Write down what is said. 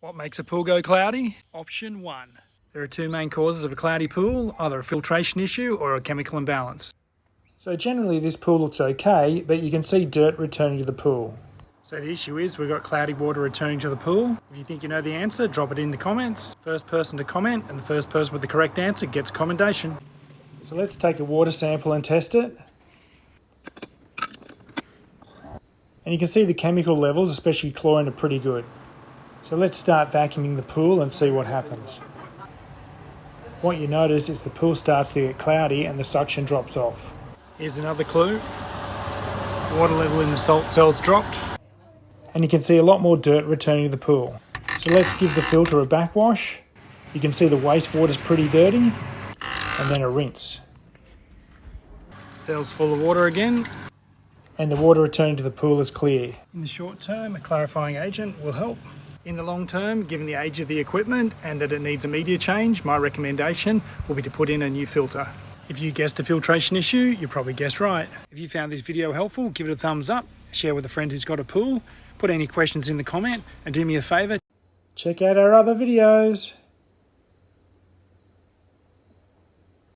What makes a pool go cloudy? Option 1. There are two main causes of a cloudy pool, either a filtration issue or a chemical imbalance. So generally this pool looks okay, but you can see dirt returning to the pool. So the issue is we've got cloudy water returning to the pool. If you think you know the answer, drop it in the comments. First person to comment and the first person with the correct answer gets commendation. So let's take a water sample and test it. And you can see the chemical levels, especially chlorine, are pretty good. So let's start vacuuming the pool and see what happens. What you notice is the pool starts to get cloudy and the suction drops off. Here's another clue. Water level in the salt cells dropped. And you can see a lot more dirt returning to the pool. So let's give the filter a backwash. You can see the wastewater's pretty dirty. And then a rinse. Cells full of water again. And the water returning to the pool is clear. In the short term, a clarifying agent will help. In the long term, given the age of the equipment and that it needs a media change, my recommendation will be to put in a new filter. If you guessed a filtration issue, you probably guessed right. If you found this video helpful, give it a thumbs up, share with a friend who's got a pool, put any questions in the comment, and do me a favour, check out our other videos.